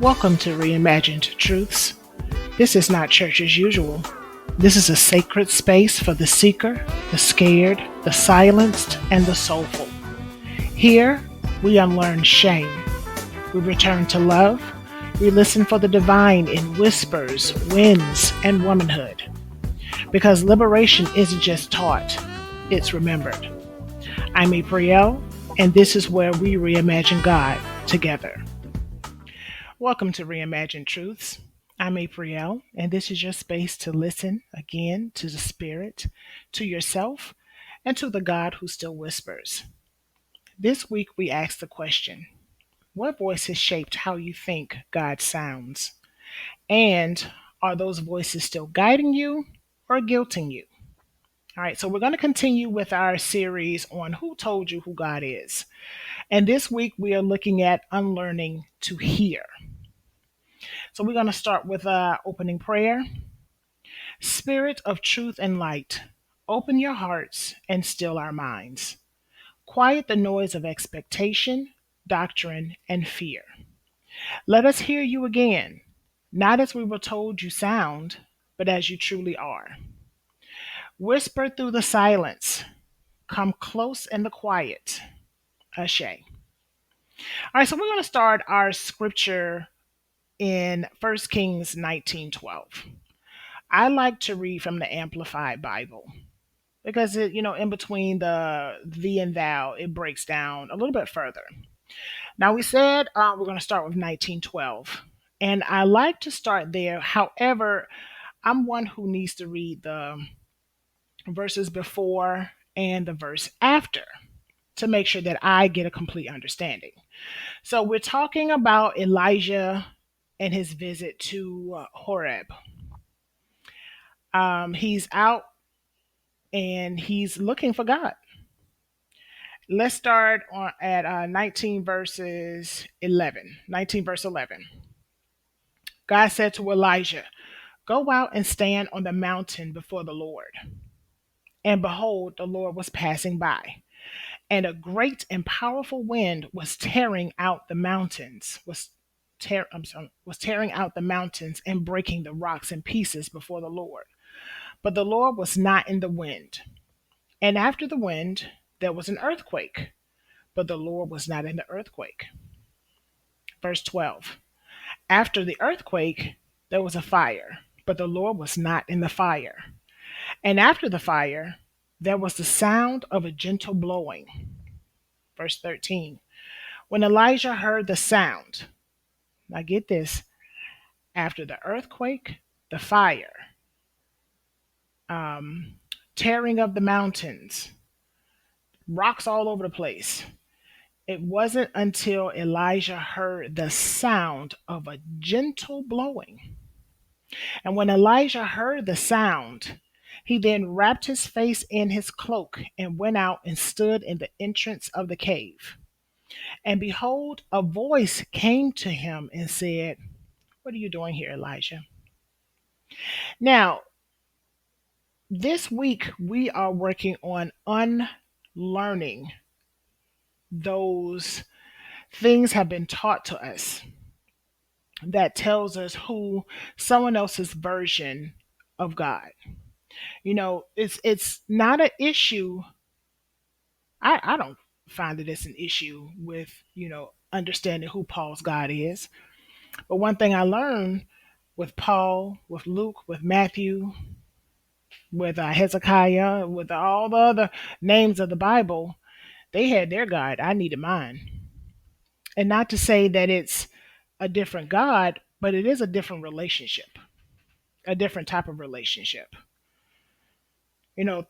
Welcome to Reimagined Truths. This is not church as usual. This is a sacred space for the seeker, the scared, the silenced, and the soulful. Here, we unlearn shame. We return to love. We listen for the divine in whispers, winds, and womanhood. Because liberation isn't just taught, it's remembered. I'm April, and this is where we reimagine God together. Welcome to Reimagined Truths. I'm April, and this is your space to listen again to the Spirit, to yourself, and to the God who still whispers. This week we ask the question: what voice has shaped how you think God sounds? And are those voices still guiding you or guilting you? All right, so we're going to continue with our series on Who Told You Who God Is. And this week we are looking at unlearning to hear. So we're going to start with opening prayer. Spirit of truth and light, open your hearts and still our minds. Quiet the noise of expectation, doctrine, and fear. Let us hear you again, not as we were told you sound, but as you truly are. Whisper through the silence. Come close in the quiet. Ashe. All right, so we're going to start our scripture in 1 Kings 19:12. I like to read from the Amplified Bible because in between the thee and thou, it breaks down a little bit further. Now we said we're going to start with 19:12, and I like to start there. However, I'm one who needs to read the verses before and the verse after to make sure that I get a complete understanding. So we're talking about Elijah and his visit to Horeb. He's out and he's looking for God. Let's start at 19 verses 11. 19 verse 11. God said to Elijah, "Go out and stand on the mountain before the Lord." And behold, the Lord was passing by, and a great and powerful wind was tearing out the mountains, was tearing out the mountains and breaking the rocks in pieces before the Lord. But the Lord was not in the wind. And after the wind, there was an earthquake, but the Lord was not in the earthquake. Verse 12. After the earthquake, there was a fire, but the Lord was not in the fire. And after the fire, there was the sound of a gentle blowing. Verse 13. When Elijah heard the sound, now get this, after the earthquake, the fire, tearing of the mountains, rocks all over the place. It wasn't until Elijah heard the sound of a gentle blowing. And when Elijah heard the sound, he then wrapped his face in his cloak and went out and stood in the entrance of the cave. And behold, a voice came to him and said, "What are you doing here, Elijah?" Now, this week we are working on unlearning those things have been taught to us that tells us who someone else's version of God. It's not an issue. I don't find that it's an issue with, understanding who Paul's God is. But one thing I learned with Paul, with Luke, with Matthew, with Hezekiah, with all the other names of the Bible, they had their God. I needed mine. And not to say that it's a different God, but it is a different relationship, a different type of relationship.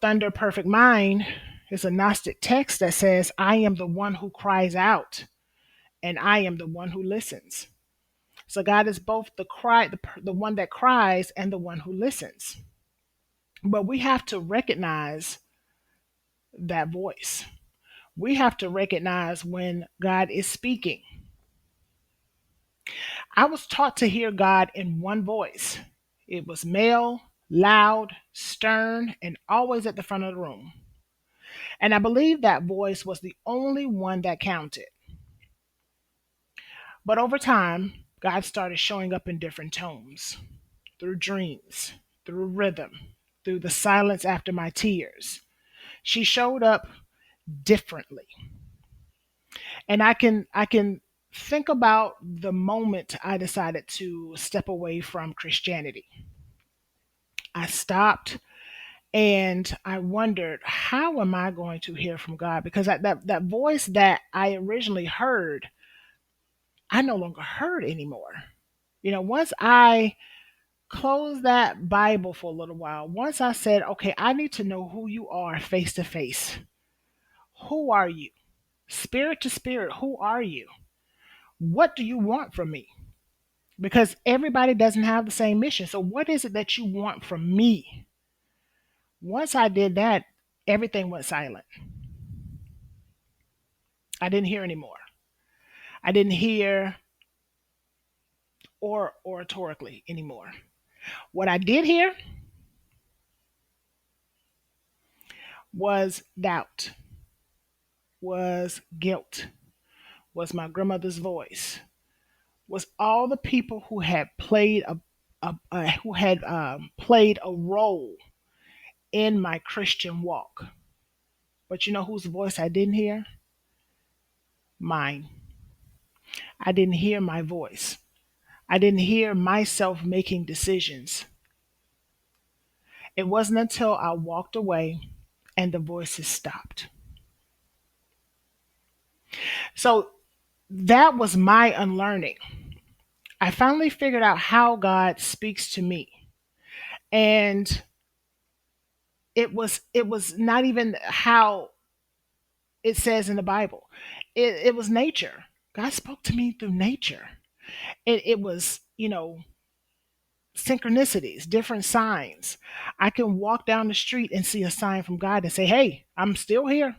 Thunder Perfect Mind is a Gnostic text that says, "I am the one who cries out, and I am the one who listens." So God is both the one that cries and the one who listens. But we have to recognize that voice. We have to recognize when God is speaking. I was taught to hear God in one voice. It was male, loud, stern, and always at the front of the room. And I believe that voice was the only one that counted. But over time, God started showing up in different tones, through dreams, through rhythm, through the silence after my tears. She showed up differently. And I can think about the moment I decided to step away from Christianity. I stopped and I wondered, how am I going to hear from God? Because that voice that I originally heard, I no longer heard anymore. Once I closed that Bible for a little while, once I said, okay, I need to know who you are face to face. Who are you? Spirit to spirit, who are you? What do you want from me? Because everybody doesn't have the same mission. So, what is it that you want from me? Once I did that, everything went silent. I didn't hear anymore. I didn't hear or oratorically anymore. What I did hear was doubt, was guilt, was my grandmother's voice, was all the people who had played a role in my Christian walk. But you know whose voice I didn't hear? Mine. I didn't hear my voice. I didn't hear myself making decisions. It wasn't until I walked away and the voices stopped. So that was my unlearning. I finally figured out how God speaks to me. And it was not even how it says in the Bible. It was nature. God spoke to me through nature. It was, synchronicities, different signs. I can walk down the street and see a sign from God and say, "Hey, I'm still here.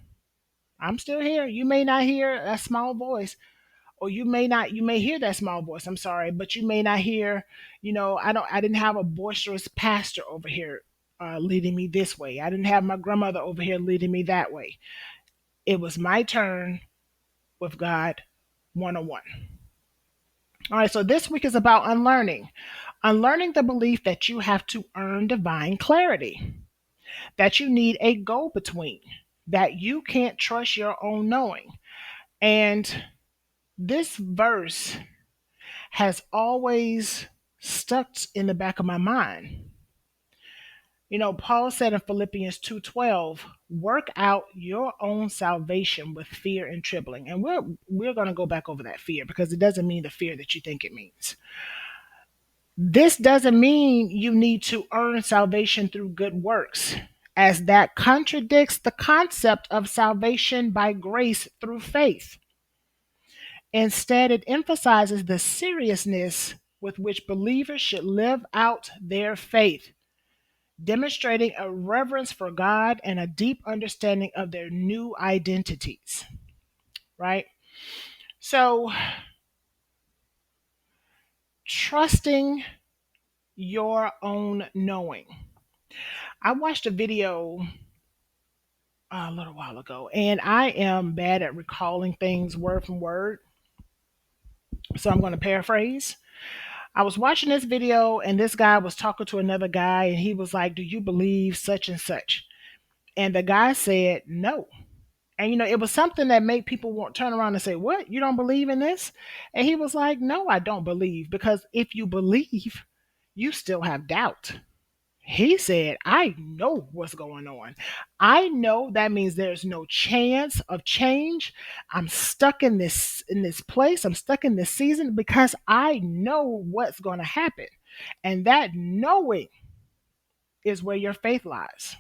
I'm still here." You may not hear a small voice, or you may hear that small voice. I'm sorry, but you may not hear. I didn't have a boisterous pastor over here leading me this way. I didn't have my grandmother over here leading me that way. It was my turn with God, 101. All right, so this week is about unlearning. Unlearning the belief that you have to earn divine clarity, that you need a go between, that you can't trust your own knowing. And this verse has always stuck in the back of my mind. Paul said in Philippians 2:12, "Work out your own salvation with fear and trembling." And we're going to go back over that fear, because it doesn't mean the fear that you think it means. This doesn't mean you need to earn salvation through good works, as that contradicts the concept of salvation by grace through faith. Instead, it emphasizes the seriousness with which believers should live out their faith, demonstrating a reverence for God and a deep understanding of their new identities, right? So, trusting your own knowing. I watched a video a little while ago, and I am bad at recalling things word from word, so I'm going to paraphrase. I was watching this video, and this guy was talking to another guy, and he was like, "Do you believe such and such?" And the guy said, "No." And it was something that made people want turn around and say, "What? You don't believe in this?" And he was like, "No, I don't believe, because if you believe, you still have doubt." He said, "I know what's going on. I know that means there's no chance of change. I'm stuck in this place. I'm stuck in this season because I know what's going to happen." And that knowing is where your faith lies.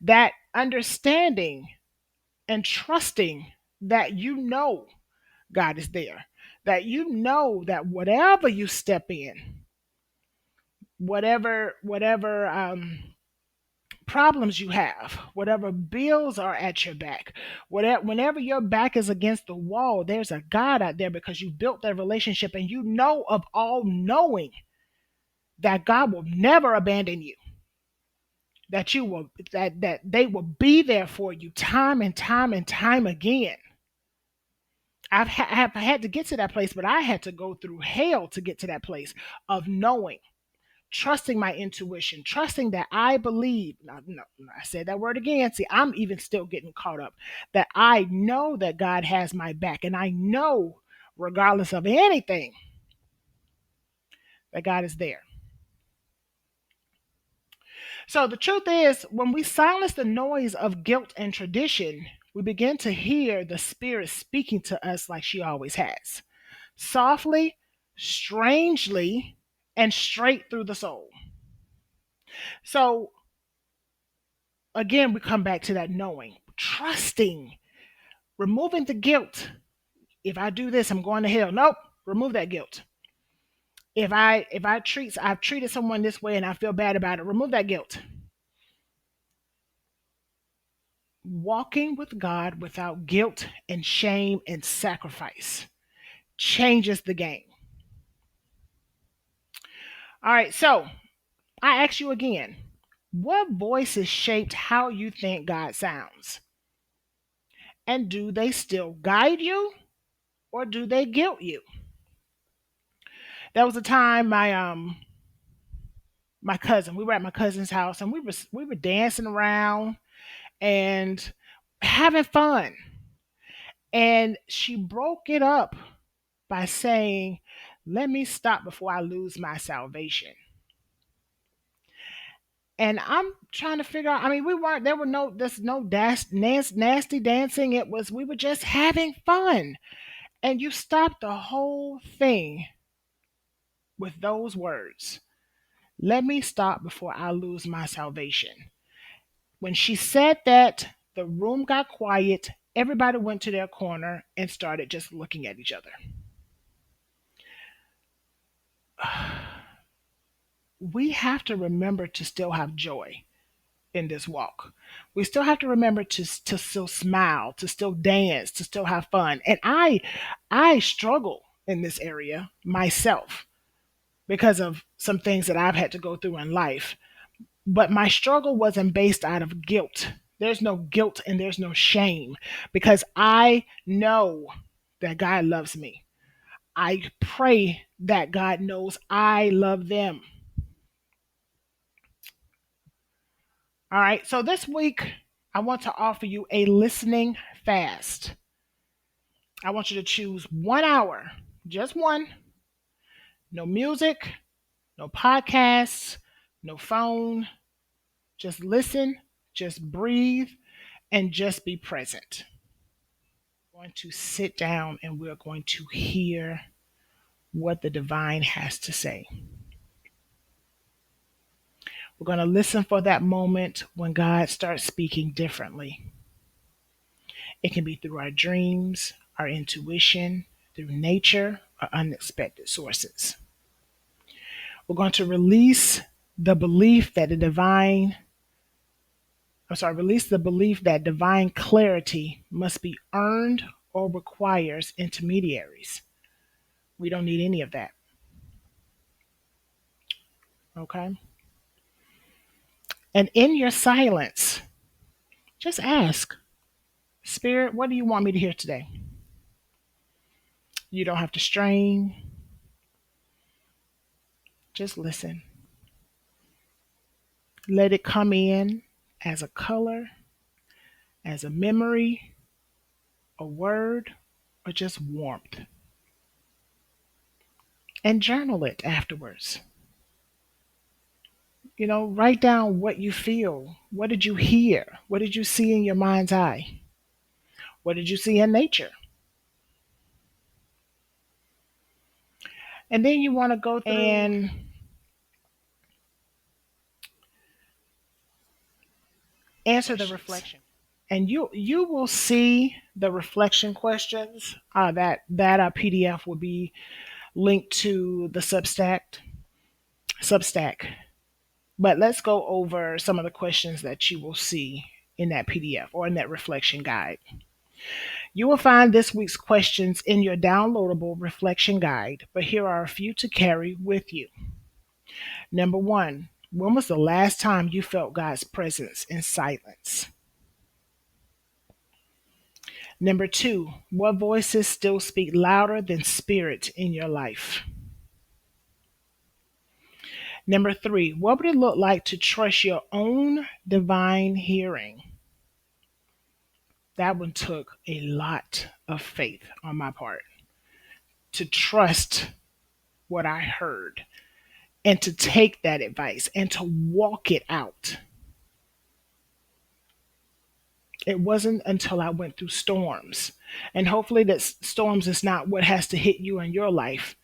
That understanding and trusting that God is there. That that whatever you step in, whatever problems you have, whatever bills are at your back, whenever your back is against the wall, there's a God out there, because you built that relationship, and you know of all knowing that God will never abandon you, that they will be there for you time and time and time again. Have had to get to that place, but I had to go through hell to get to that place of knowing, trusting my intuition, trusting that I believe. No, no, I said that word again. See, I'm even still getting caught up. That I know that God has my back, and I know, regardless of anything, that God is there. So the truth is, when we silence the noise of guilt and tradition, we begin to hear the Spirit speaking to us like she always has, softly, strangely, and straight through the soul. So again, we come back to that knowing, trusting, removing the guilt. If I do this, I'm going to hell. Nope, remove that guilt. If I've treated someone this way and I feel bad about it, remove that guilt. Walking with God without guilt and shame and sacrifice changes the game. All right, so I ask you again, what voices shaped how you think God sounds? And do they still guide you or do they guilt you? There was a time my cousin, we were at my cousin's house and we were dancing around and having fun. And she broke it up by saying, "Let me stop before I lose my salvation." And I'm trying to figure out. I mean, we weren't. There were no. There's no nasty dancing. It was. We were just having fun. And you stopped the whole thing with those words. Let me stop before I lose my salvation. When she said that, the room got quiet. Everybody went to their corner and started just looking at each other. We have to remember to still have joy in this walk. We still have to remember to still smile, to still dance, to still have fun. And I struggle in this area myself because of some things that I've had to go through in life. But my struggle wasn't based out of guilt. There's no guilt and there's no shame because I know that God loves me. I pray that God knows I love them. All right. So this week, I want to offer you a listening fast. I want you to choose 1 hour, just one, no music, no podcasts, no phone. Just listen, just breathe, and just be present. We're going to sit down and we're going to hear what the divine has to say. We're going to listen for that moment when God starts speaking differently. It can be through our dreams, our intuition, through nature, or unexpected sources. We're going to release the belief that the divine, release the belief that divine clarity must be earned or requires intermediaries. We don't need any of that. Okay? And in your silence, just ask, Spirit, what do you want me to hear today? You don't have to strain. Just listen. Let it come in as a color, as a memory, a word, or just warmth. And journal it afterwards. Write down what you feel. What did you hear? What did you see in your mind's eye? What did you see in nature? And then you want to go through and answer the reflection. And you will see the reflection questions. That PDF will be linked to the Substack. But let's go over some of the questions that you will see in that PDF or in that reflection guide. You will find this week's questions in your downloadable reflection guide, but here are a few to carry with you. Number one, when was the last time you felt God's presence in silence? Number two, what voices still speak louder than spirit in your life? Number three, what would it look like to trust your own divine hearing? That one took a lot of faith on my part to trust what I heard and to take that advice and to walk it out. It wasn't until I went through storms. And hopefully that storms is not what has to hit you in your life,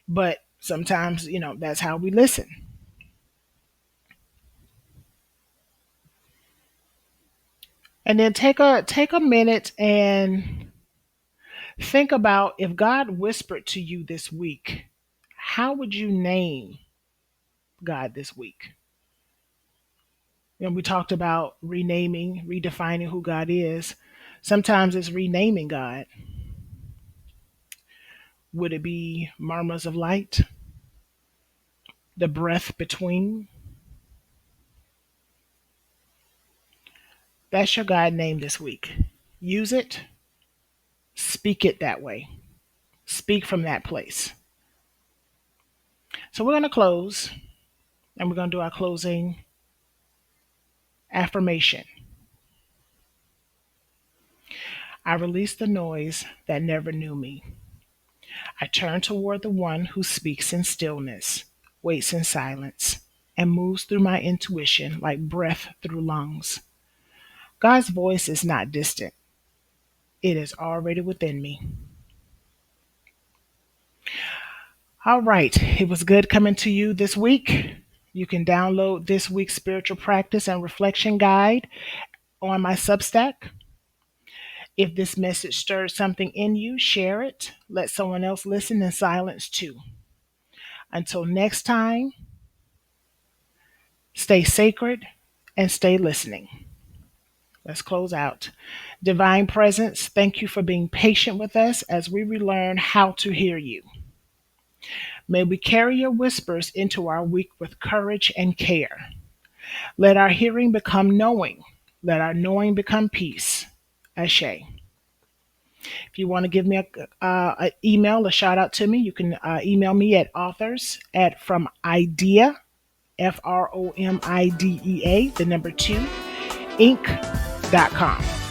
but sometimes, that's how we listen. And then take a minute and think about if God whispered to you this week, how would you name God this week? And we talked about renaming, redefining who God is. Sometimes it's renaming God. Would it be murmurs of light? The breath between? That's your God name this week. Use it, speak it that way. Speak from that place. So we're going to close and we're going to do our closing affirmation. I release the noise that never knew me. I turn toward the one who speaks in stillness, waits in silence, and moves through my intuition like breath through lungs. God's voice is not distant, it is already within me. All right, it was good coming to you this week. You can download this week's spiritual practice and reflection guide on my Substack. If this message stirred something in you, share it. Let someone else listen in silence too. Until next time, stay sacred and stay listening. Let's close out. Divine Presence, thank you for being patient with us as we relearn how to hear you. May we carry your whispers into our week with courage and care. Let our hearing become knowing. Let our knowing become peace. Ashe. If you want to give me a email, a shout out to me, you can email me at authors at from idea, FROMIDEA, the number two, Inc.com.